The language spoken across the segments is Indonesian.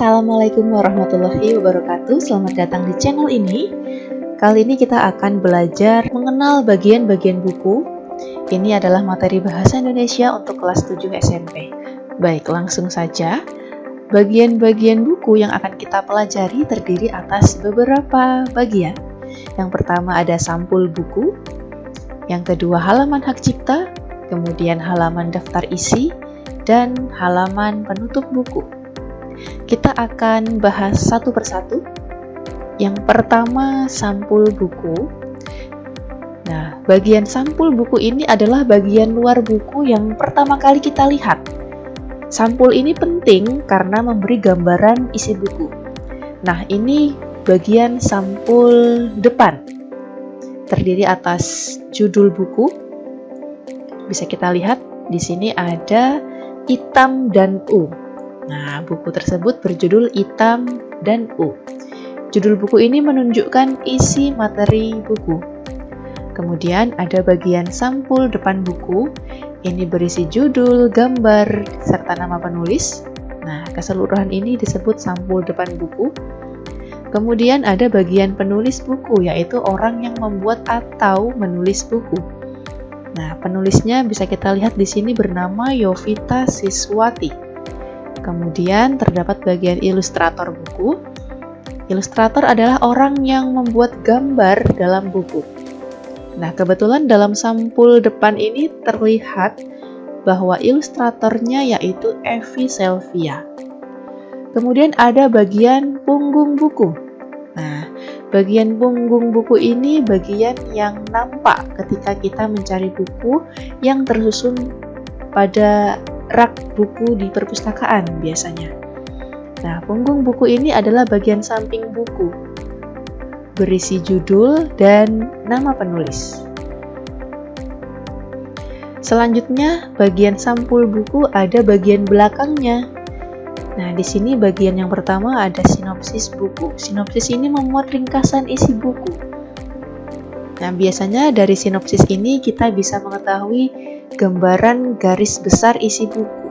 Assalamualaikum warahmatullahi wabarakatuh. Selamat datang di channel ini. Kali ini kita akan belajar mengenal bagian-bagian buku. Ini adalah materi bahasa Indonesia untuk kelas 7 SMP. Baik, langsung saja. Bagian-bagian buku yang akan kita pelajari terdiri atas beberapa bagian. Yang pertama ada sampul buku. Yang kedua halaman hak cipta, kemudian halaman daftar isi, dan halaman penutup buku. Kita akan bahas satu persatu. Yang pertama, sampul buku. Nah, bagian sampul buku ini adalah bagian luar buku yang pertama kali kita lihat. Sampul ini penting karena memberi gambaran isi buku. Nah, ini bagian sampul depan. Terdiri atas judul buku. Bisa kita lihat di sini ada Itam dan U. Nah, buku tersebut berjudul Itam dan U. Judul buku ini menunjukkan isi materi buku. Kemudian ada bagian sampul depan buku. Ini berisi judul, gambar, serta nama penulis. Nah, keseluruhan ini disebut sampul depan buku. Kemudian ada bagian penulis buku, yaitu orang yang membuat atau menulis buku. Nah, penulisnya bisa kita lihat di sini bernama Yovita Siswati. Kemudian terdapat bagian ilustrator buku. Ilustrator adalah orang yang membuat gambar dalam buku. Nah, kebetulan dalam sampul depan ini terlihat bahwa ilustratornya yaitu Evi Selvia. Kemudian ada bagian punggung buku. Nah, bagian punggung buku ini bagian yang nampak ketika kita mencari buku yang tersusun pada rak buku di perpustakaan biasanya. Nah, punggung buku ini adalah bagian samping buku, berisi judul dan nama penulis. Selanjutnya, bagian sampul buku ada bagian belakangnya. Nah, di sini bagian yang pertama ada sinopsis buku. Sinopsis ini memuat ringkasan isi buku. Nah, biasanya dari sinopsis ini kita bisa mengetahui gambaran garis besar isi buku.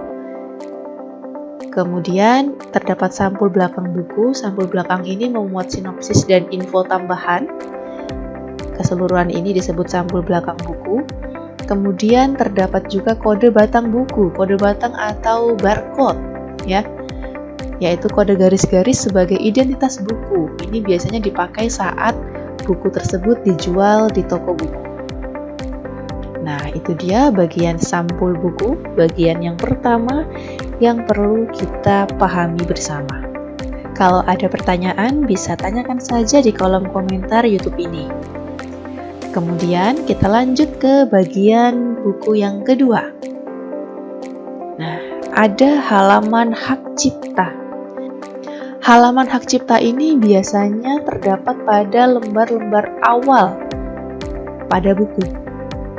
Kemudian terdapat sampul belakang buku. Sampul belakang ini memuat sinopsis dan info tambahan. Keseluruhan ini disebut sampul belakang buku. Kemudian terdapat juga kode batang buku, kode batang atau barcode, ya, yaitu kode garis-garis sebagai identitas buku. Ini biasanya dipakai saat buku tersebut dijual di toko buku. Nah, itu dia bagian sampul buku, bagian yang pertama yang perlu kita pahami bersama. Kalau ada pertanyaan, bisa tanyakan saja di kolom komentar YouTube ini. Kemudian kita lanjut ke bagian buku yang kedua. Nah, ada halaman hak cipta. Halaman hak cipta ini biasanya terdapat pada lembar-lembar awal pada buku.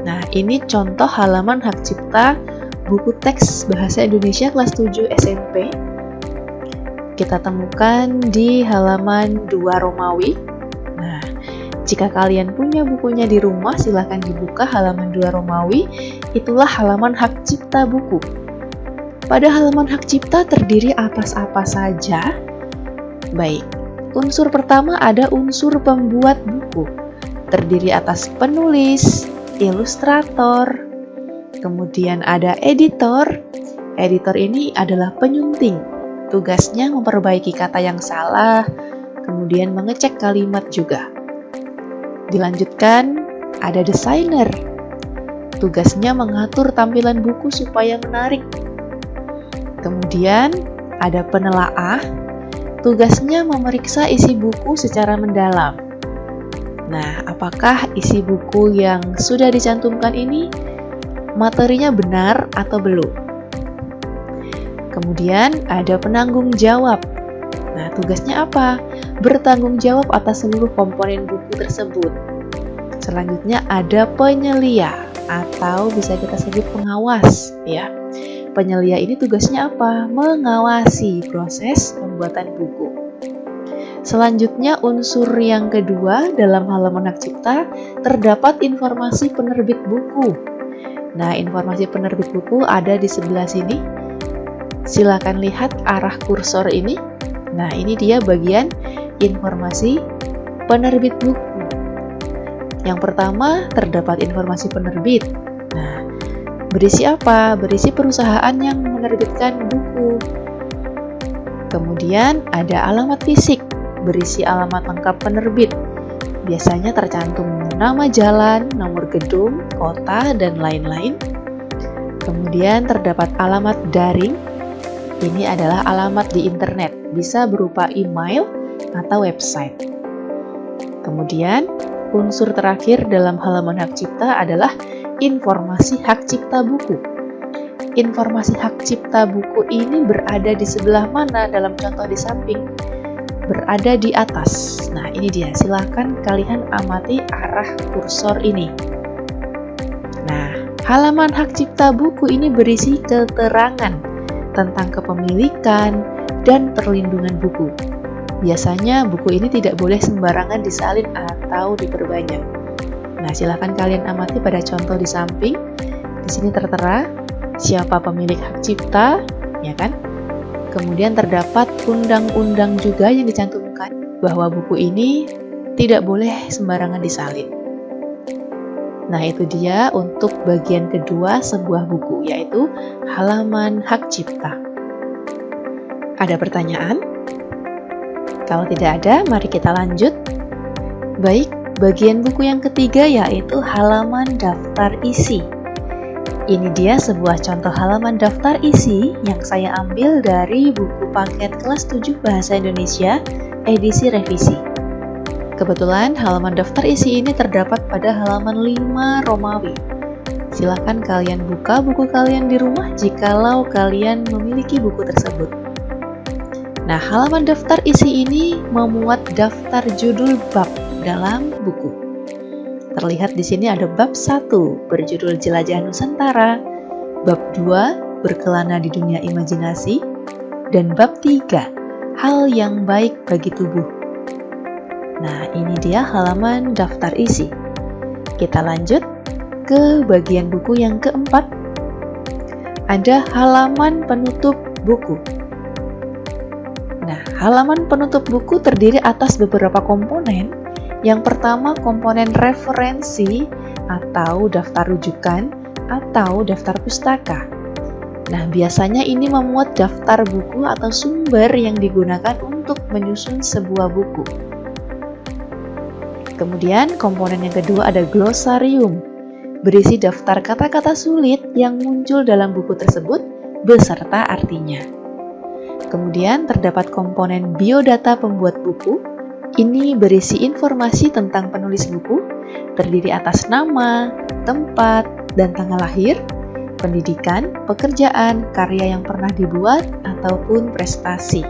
Nah, ini contoh halaman hak cipta buku teks bahasa Indonesia kelas 7 SMP. Kita temukan di halaman 2 Romawi. Nah, jika kalian punya bukunya di rumah, silahkan dibuka halaman 2 Romawi. Itulah halaman hak cipta buku. Pada halaman hak cipta terdiri atas apa saja? Baik, unsur pertama ada unsur pembuat buku. Terdiri atas penulis, ilustrator, kemudian ada editor. Editor ini adalah penyunting. Tugasnya memperbaiki kata yang salah, kemudian mengecek kalimat juga. Dilanjutkan, ada desainer. Tugasnya mengatur tampilan buku supaya menarik. Kemudian, ada penelaah. Tugasnya memeriksa isi buku secara mendalam. Nah, apakah isi buku yang sudah dicantumkan ini materinya benar atau belum? Kemudian ada penanggung jawab. Nah, tugasnya apa? Bertanggung jawab atas seluruh komponen buku tersebut. Selanjutnya ada penyelia atau bisa kita sebut pengawas, ya. Penyelia ini tugasnya apa? Mengawasi proses pembuatan buku. Selanjutnya unsur yang kedua dalam halaman hak cipta terdapat informasi penerbit buku. Nah, informasi penerbit buku ada di sebelah sini. Silakan lihat arah kursor ini. Nah, ini dia bagian informasi penerbit buku. Yang pertama, terdapat informasi penerbit. Nah, berisi apa? Berisi perusahaan yang menerbitkan buku. Kemudian ada alamat fisik, berisi alamat lengkap penerbit. Biasanya tercantum nama jalan, nomor gedung, kota, dan lain-lain. Kemudian terdapat alamat daring. Ini adalah alamat di internet, bisa berupa email atau website. Kemudian, unsur terakhir dalam halaman hak cipta adalah informasi hak cipta buku. Informasi hak cipta buku ini berada di sebelah mana dalam contoh di samping? Berada di atas. Nah, ini dia. Silakan kalian amati arah kursor ini. Nah, halaman hak cipta buku ini berisi keterangan tentang kepemilikan dan perlindungan buku. Biasanya buku ini tidak boleh sembarangan disalin atau diperbanyak. Nah, silakan kalian amati pada contoh di samping. Di sini tertera siapa pemilik hak cipta, ya kan? Kemudian terdapat undang-undang juga yang dicantumkan bahwa buku ini tidak boleh sembarangan disalin. Nah, itu dia untuk bagian kedua sebuah buku, yaitu halaman hak cipta. Ada pertanyaan? Kalau tidak ada, mari kita lanjut. Baik, bagian buku yang ketiga yaitu halaman daftar isi. Ini dia sebuah contoh halaman daftar isi yang saya ambil dari buku paket kelas 7 Bahasa Indonesia edisi revisi. Kebetulan halaman daftar isi ini terdapat pada halaman 5 Romawi. Silakan kalian buka buku kalian di rumah jikalau kalian memiliki buku tersebut. Nah, halaman daftar isi ini memuat daftar judul bab dalam buku. Terlihat di sini ada bab 1 berjudul Jelajah Nusantara, bab 2 Berkelana di Dunia Imajinasi, dan bab 3 Hal yang Baik Bagi Tubuh. Nah, ini dia halaman daftar isi. Kita lanjut ke bagian buku yang keempat. Ada halaman penutup buku. Nah, halaman penutup buku terdiri atas beberapa komponen. Yang pertama, komponen referensi atau daftar rujukan atau daftar pustaka. Nah, biasanya ini memuat daftar buku atau sumber yang digunakan untuk menyusun sebuah buku. Kemudian, komponen yang kedua ada glosarium, berisi daftar kata-kata sulit yang muncul dalam buku tersebut beserta artinya. Kemudian, terdapat komponen biodata pembuat buku. Ini berisi informasi tentang penulis buku, terdiri atas nama, tempat, dan tanggal lahir, pendidikan, pekerjaan, karya yang pernah dibuat, ataupun prestasi.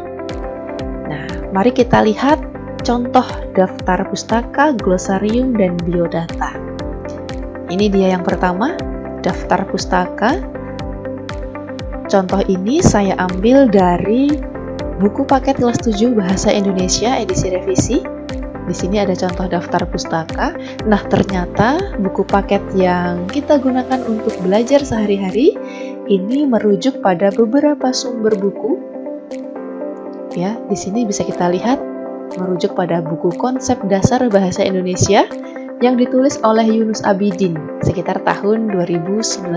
Nah, mari kita lihat contoh daftar pustaka, glosarium, dan biodata. Ini dia yang pertama, daftar pustaka. Contoh ini saya ambil dari buku paket kelas 7 Bahasa Indonesia edisi revisi. Di sini ada contoh daftar pustaka. Nah, ternyata buku paket yang kita gunakan untuk belajar sehari-hari ini merujuk pada beberapa sumber buku. Ya, di sini bisa kita lihat merujuk pada buku Konsep Dasar Bahasa Indonesia yang ditulis oleh Yunus Abidin sekitar tahun 2019.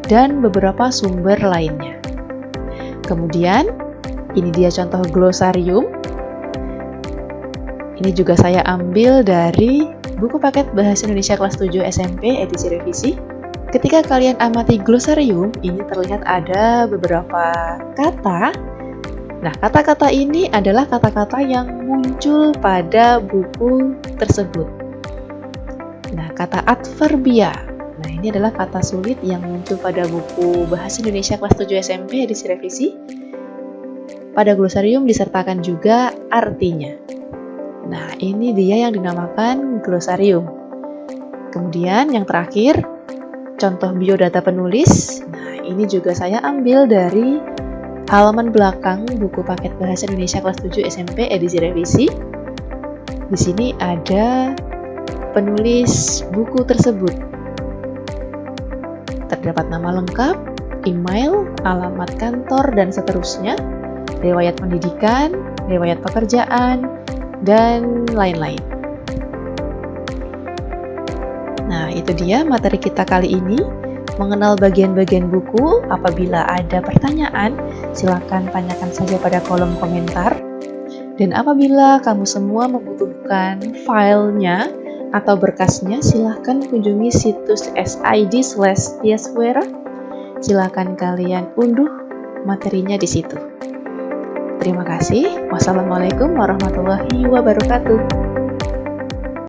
Dan beberapa sumber lainnya. Kemudian, ini dia contoh glosarium. Ini juga saya ambil dari buku paket Bahasa Indonesia kelas 7 SMP edisi revisi. Ketika kalian amati glosarium, ini terlihat ada beberapa kata. Nah, kata-kata ini adalah kata-kata yang muncul pada buku tersebut. Nah, kata adverbia. Nah, ini adalah kata sulit yang muncul pada buku Bahasa Indonesia kelas 7 SMP edisi revisi. Pada glosarium disertakan juga artinya. Nah, ini dia yang dinamakan glosarium. Kemudian yang terakhir, contoh biodata penulis. Nah, ini juga saya ambil dari halaman belakang buku paket Bahasa Indonesia kelas 7 SMP edisi revisi. Di sini ada penulis buku tersebut. Terdapat nama lengkap, email, alamat kantor, dan seterusnya. riwayat pendidikan, riwayat pekerjaan, dan lain-lain. Nah, itu dia materi kita kali ini, mengenal bagian-bagian buku. Apabila ada pertanyaan, silakan tanyakan saja pada kolom komentar. Dan apabila kamu semua membutuhkan filenya atau berkasnya, silahkan kunjungi situs sid/Tiaswera. Silahkan kalian unduh materinya di situ. Terima kasih. Wassalamualaikum warahmatullahi wabarakatuh.